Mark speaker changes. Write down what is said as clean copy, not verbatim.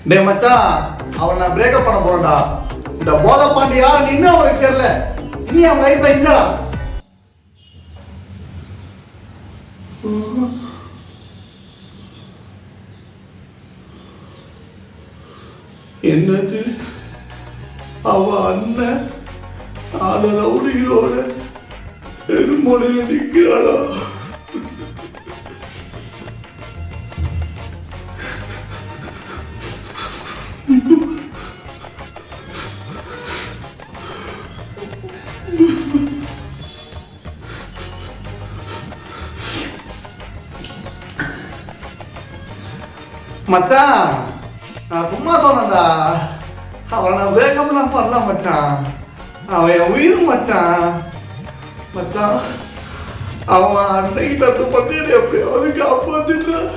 Speaker 1: டே மச்சான், அவன் நான் பிரேக்கப் பண்ண போறேன்டா. இந்த போதை பாண்டி யார் நின்னு அவனுக்கு தெரியல. இனி அவன் லைஃப்ல இல்லடா. என்னது அவ அண்ணன் நாலு ரவுடிகளோட பெருமொழியில் நிற்கிறாளா? மச்சான், நான் சும்மா சொன்னேன்டா. அவன் நான் வேகம்லாம் பண்ணல மச்சான். அவன் என் உயிர் மச்சான். மச்சான், அவன் அன்னைக்கு தப்பு பண்ணி எப்படியாவது காப்பாத்திட்டான்.